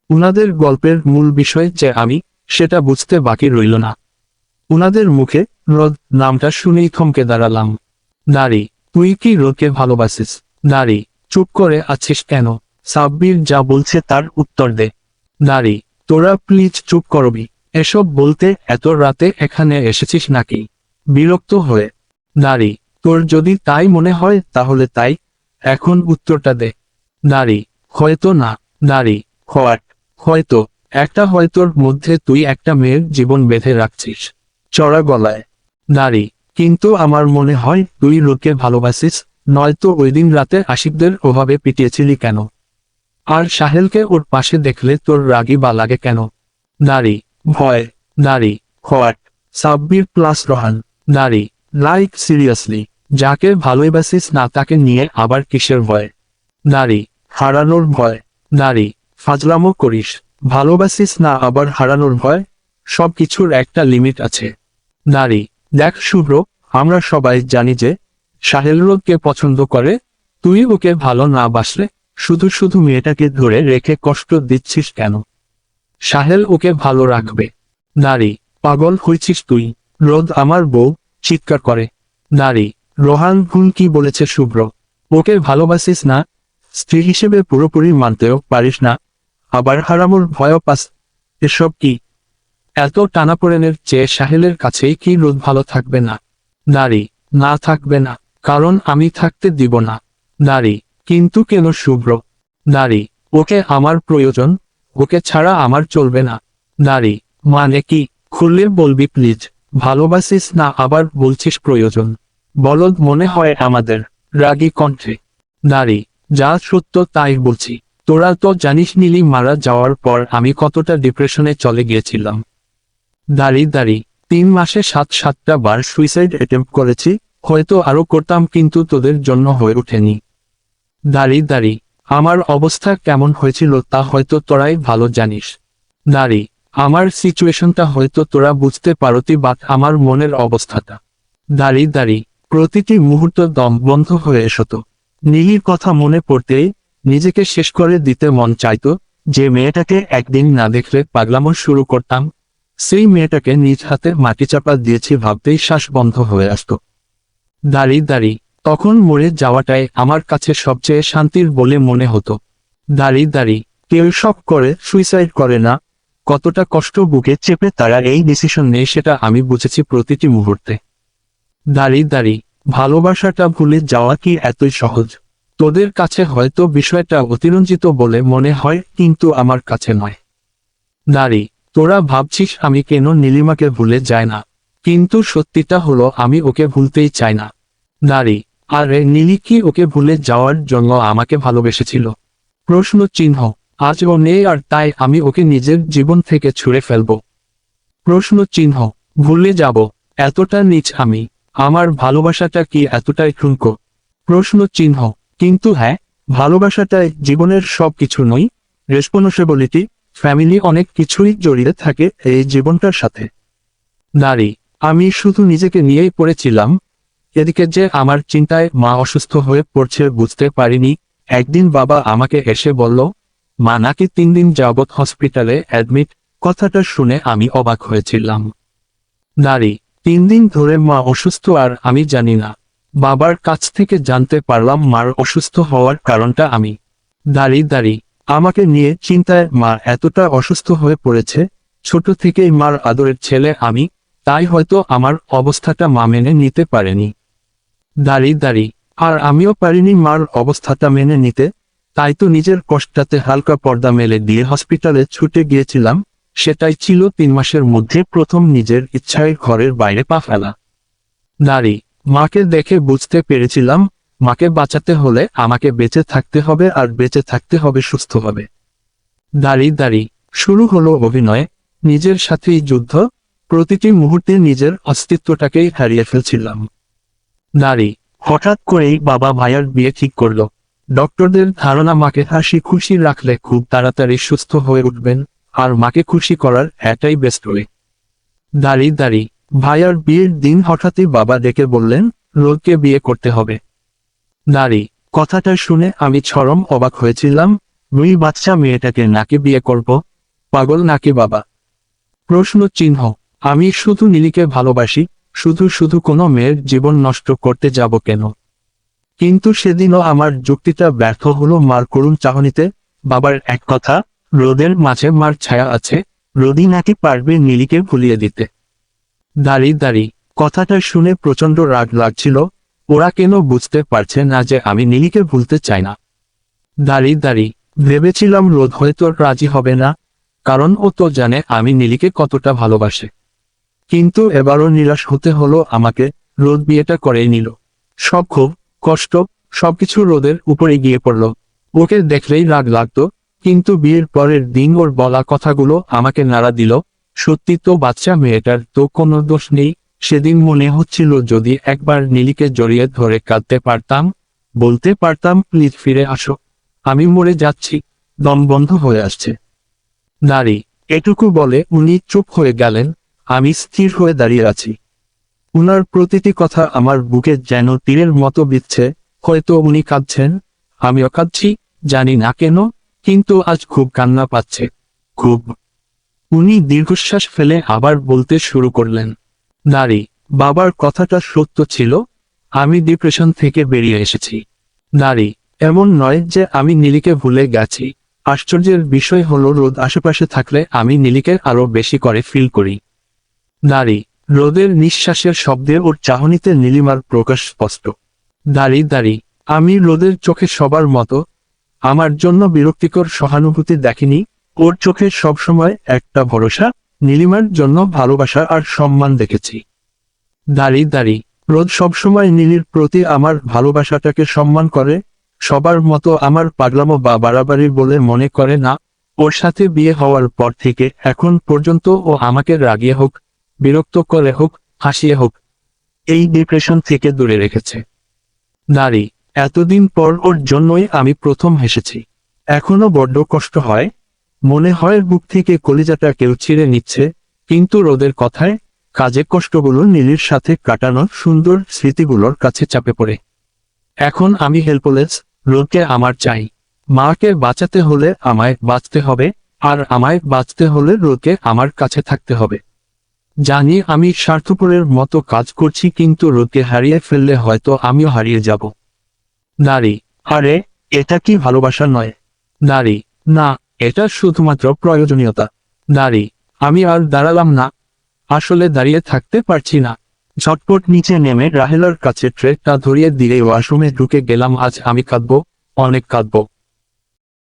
উনাদের গল্পের মূল বিষয় যে আমি, সেটা বুঝতে বাকি রইল না। উনাদের মুখে রোদ নামটা শুনেই থমকে দাঁড়ালাম। নারী, তুই কি রোদকে ভালোবাসিস? নারী, চুপ করে আছিস কেন? সাব্বির যা বলছে তার উত্তর দে। নারী, তোরা প্লিজ চুপ করবি। এসব বলতে এত রাতে এখানে এসেছিস নাকি? বিরক্ত হয়ে। নারী, তোর যদি তাই মনে হয় তাহলে তাই, এখন উত্তরটা দে। নারী, হয়তো না। নারী, হোয়াট? হয়তো। একটা হয়তোর মধ্যে তুই একটা মেয়ের জীবন বেঁধে রাখছিস চড়া গলায়। নারী, কিন্তু আমার মনে হয় তুই রোদকে ভালোবাসিস, নয়তো ওইদিন রাতে আশিকদের ওভাবে পিটিয়েছিলি কেন? আর সাহেলকে ওর পাশে দেখলে তোর রাগই বা লাগে কেন? নারী, ভয়। নারী, হোয়াট? সাব্বির প্লাস রোহান। নারী, লাইক সিরিয়াসলি, যাকে ভালোবাসিস না তাকে নিয়ে আবার কিসের ভয়? নারী, হারানোর ভয়। নারী, ফাজলামো করিস। ভালোবাসিস না আবার হারানোর ভয়? সব কিছুর একটা লিমিট আছে। নারী, দেখ শুভ্র, আমরা সবাই জানি যে সাহেল রোদকে পছন্দ করে। তুই ওকে ভালো না বাসলে শুধু শুধু মেয়েটাকে ধরে রেখে কষ্ট দিচ্ছিস কেন? সাহেল ওকে ভালো রাখবে। নারী, পাগল হয়েছিস তুই? রোদ আমার বউ, চিৎকার করে। নারী, রোহান ভুল কি বলেছে শুভ্র? ওকে ভালোবাসিস না, স্ত্রী হিসেবে পুরোপুরি মানতেও পারিস না, আবার হারানোর ভয়ও পাস। এসব কি? এত টানাপোড়েনের চেয়ে সাহেলের কাছেই কি রোদ ভালো থাকবে না? নারী, না থাকবে না, কারণ আমি থাকতে দিব না। নারী, কিন্তু কেন শুভ্র? নারী, ওকে আমার প্রয়োজন, ওকে ছাড়া আমার চলবে না। নারী, মানে কি? খুললে বলবি প্লিজ। ভালোবাসিস না আবার বলছিস প্রয়োজন? বলদ মনে হয় আমাদের। রাগী কণ্ঠে। নারী, যা সত্য তাই বলছি। তোরা তো জানিস নীলি মারা যাওয়ার পর আমি কতটা ডিপ্রেশনে চলে গিয়েছিলাম। দাঁড়ি 3 মাসে 7টা বার সুইসাইড অ্যাটেম্প্ট করেছি, হয়তো আরো করতাম কিন্তু তোদের জন্য হয়ে ওঠেনি। দাঁড়ি আমার অবস্থা কেমন হয়েছিল তা হয়তো তোরাই ভালো জানিস। নারী, আমার সিচুয়েশনটা হয়তো তোরা বুঝতে পারতি, বাট আমার মনের অবস্থাটা। দাঁড়ি প্রতিটি মুহূর্ত দম বন্ধ হয়ে এসত। নীলির কথা মনে পড়তেই নিজেকে শেষ করে দিতে মন চাইতো। যে মেয়েটাকে একদিন না দেখলে পাগলামো শুরু করতাম, সেই মেয়েটাকে নিজ হাতে মাটি চাপা দিয়েছি ভাবতেই শ্বাস বন্ধ হয়ে আসত। দাঁড়ি তখন মরে যাওয়াটাই আমার কাছে সবচেয়ে শান্তির বলে মনে হতো। দাঁড়ি কেউ শখ করে সুইসাইড করে না। কতটা কষ্ট বুকে চেপে তারা এই ডিসিশন নেয় সেটা আমি বুঝেছি প্রতিটি মুহূর্তে। দাঁড়ি ভালোবাসাটা ভুলে যাওয়া কি এতই সহজ? তোদের কাছে হয়তো বিষয়টা অতিরঞ্জিত বলে মনে হয়, কিন্তু আমার কাছে নয়। নারী, তোরা ভাবছিস আমি কেন নীলিমাকে ভুলে যাই না, কিন্তু সত্যিটা হলো আমি ওকে ভুলতেই চাই না। নারী, আরে নীলি কি ওকে ভুলে যাওয়ার জন্য আমাকে ভালোবেসেছিল? প্রশ্ন চিহ্ন। আজ ও নেই আর তাই আমি ওকে নিজের জীবন থেকে ছুঁড়ে ফেলব। প্রশ্ন চিহ্ন। ভুলে যাব? এতটা নীচ আমি? আমার ভালোবাসাটা কি এতটাই ঠুনকো? প্রশ্ন চিহ্ন। কিন্তু হ্যাঁ, ভালোবাসাটাই জীবনের সব কিছু নয়। রেসপন্সিবিলিটি, ফ্যামিলি, অনেক কিছুই জড়িয়ে থাকে এই জীবনটার সাথে। নারী, আমি শুধু নিজেকে নিয়েই পড়েছিলাম। এদিকে যে আমার চিন্তায় মা অসুস্থ হয়ে পড়ছে বুঝতে পারিনি। একদিন বাবা আমাকে এসে বলল, মা নাকি 3 দিন যাবৎ হসপিটালে অ্যাডমিট। কথাটা শুনে আমি অবাক হয়েছিলাম। নারী, 3 দিন ধরে মা অসুস্থ আর আমি জানি না? বাবার কাছ থেকে জানতে পারলাম মার অসুস্থ হওয়ার কারণটা আমি। দাঁড়ি আমাকে নিয়ে চিন্তায় মা এতটা অসুস্থ হয়ে পড়েছে। ছোট থেকেই মার আদরের ছেলে আমি, তাই হয়তো আমার অবস্থাটা মা মেনে নিতে পারেনি। দাঁড়ি আর আমিও পারিনি মার অবস্থাটা মেনে নিতে, তাই তো নিজের কষ্টটাতে হালকা পর্দা মেলে দিয়ে হসপিটালে ছুটে গিয়েছিলাম। সেটাই ছিল 3 মাসের মধ্যে প্রথম নিজের ইচ্ছায় ঘরের বাইরে পা ফেলা। নারী, মাকে দেখে বুঝতে পেরেছিলাম মাকে বাঁচাতে হলে আমাকে বেঁচে থাকতে হবে, আর বেঁচে থাকতে হবে সুস্থভাবে। দাঁড়ি শুরু হলো অভিনয়, নিজের সাথেই যুদ্ধ। প্রতিটি মুহূর্তে নিজের অস্তিত্বটাকেই হারিয়ে ফেলছিলাম। নারী, হঠাৎ করেই বাবা ভাইয়ার বিয়ে ঠিক করলো। ডক্টরদের ধারণা মাকে হাসি খুশি রাখলে খুব তাড়াতাড়ি সুস্থ হয়ে উঠবেন, আর মাকে খুশি করার এটাই বেস্ট ওয়ে। দাঁড়ি ভাইয়ার বিয়ের দিন হঠাৎই বাবা ডেকে বললেন, রোদকে বিয়ে করতে হবে। নারী, কথাটা শুনে আমি চরম অবাক হয়েছিলাম। ওই বাচ্চা মেয়েটাকে নাকি বিয়ে করব? পাগল নাকি বাবা? প্রশ্ন চিহ্ন। আমি শুধু নীলিকে ভালোবাসি, শুধু শুধু কোনো মেয়ের জীবন নষ্ট করতে যাব কেন? কিন্তু সেদিনও আমার যুক্তিটা ব্যর্থ হলো মার করুণ চাহনিতে। বাবার এক কথা, রোদের মাঝে মার ছায়া আছে, রোদই নাকি পারবে নীলিকে ভুলিয়ে দিতে। দাঁড়ি, কথাটা শুনে প্রচন্ড রাগ লাগছিল। ওরা কেন বুঝতে পারছে না যে আমি নীলিকে ভুলতে চাই না? দাঁড়ি, ভেবেছিলাম রোদ হয়তো রাজি হবে না, কারণ ও তো জানে আমি নীলিকে কতটা ভালোবাসে। কিন্তু এবারও নিরাশ হতে হলো আমাকে। রোদ বিয়েটা করেই নিল। সব ক্ষোভ, কষ্ট, সবকিছু রোদের উপরে গিয়ে পড়ল। ওকে দেখলেই রাগ লাগতো, কিন্তু বিয়ের পরের দিন ওর বলা কথাগুলো আমাকে নাড়া দিল। সত্যি তো বাচ্চা মেয়েটার তো কোনো দোষ নেই। সেদিন মনে হচ্ছিল যদি একবার নীলিকে জড়িয়ে ধরে কাঁদতে পারতাম, বলতে পারতাম প্লিজ ফিরে আসো, আমি মরে যাচ্ছি, দম বন্ধ হয়ে আসছে। নারী, এটুকু বলে উনি চুপ হয়ে গেলেন। আমি স্থির হয়ে দাঁড়িয়ে আছি। উনার প্রতিটি কথা আমার বুকে যেন তীরের মতো বিচ্ছে। হয়তো উনি কাঁদছেন, আমিও কাঁদছি, জানি না কেন, কিন্তু আজ খুব কান্না পাচ্ছে, খুব। উনি দীর্ঘশ্বাস ফেলে আবার বলতে শুরু করলেন। নারী, বাবার কথাটা সত্য ছিল, আমি ডিপ্রেশন থেকে বেরিয়ে এসেছি। নারী, এমন নয় যে আমি নীলিকে ভুলে গেছি। আশ্চর্যের বিষয় হলো রোদ আশেপাশে থাকলে আমি নীলিকে আরো বেশি করে ফিল করি। নারী, রোদের নিঃশ্বাসের শব্দে ওর চাহনিতে নীলিমার প্রকাশ স্পষ্ট। দাঁড়ি, আমি রোদের চোখে সবার মতো আমার জন্য বিরক্তিকর সহানুভূতি দেখিনি। ওর চোখে সবসময় একটা ভরসা, নীলিমার জন্য ভালোবাসা আর সম্মান দেখেছি। দাঁড়ি, রোদ সবসময় নীলির প্রতি আমার ভালোবাসাটাকে সম্মান করে, সবার মতো আমার পাগলামো বা বাড়াবাড়ি বলে মনে করে না। ওর সাথে বিয়ে হওয়ার পর থেকে এখন পর্যন্ত ও আমাকে রাগিয়ে হোক, বিরক্ত করে হোক, হাসিয়ে হোক, এই ডিপ্রেশন থেকে দূরে রেখেছে। নারী, এতদিন পর ওর জন্যই আমি প্রথম হেসেছি। এখনো বড্ড কষ্ট হয়, মনে হয় বুক থেকে কলিজাটা কেউ ছিঁড়ে নিচ্ছে। কিন্তু রোদের কথায় কাজে কষ্টগুলো নীলির সাথে কাটানো সুন্দর স্মৃতিগুলোর কাছে চাপে পড়ে। এখন আমি হেল্পলেস। রোদকে আমার চাই। মাকে বাঁচাতে হলে আমায় বাঁচতে হবে, আর আমায় বাঁচতে হলে রোদকে আমার কাছে থাকতে হবে। জানি আমি স্বার্থপরের মতো কাজ করছি, কিন্তু রোদকে হারিয়ে ফেললে হয়তো আমিও হারিয়ে যাব। নারী, আরে এটা কি ভালোবাসা নয়? নারী, না, এটা শুধুমাত্র প্রয়োজনীয়তা। নারী, আমি আর দাঁড়ালাম না, আসলে দাঁড়িয়ে থাকতে পারছি না। ঝটপট নিচে নেমে রাহেলার কাছে ট্রেটা ধরিয়ে দিয়ে ওয়াশরুমে ঢুকে গেলাম। আজ আমি কাঁদবো, অনেক কাঁদবো।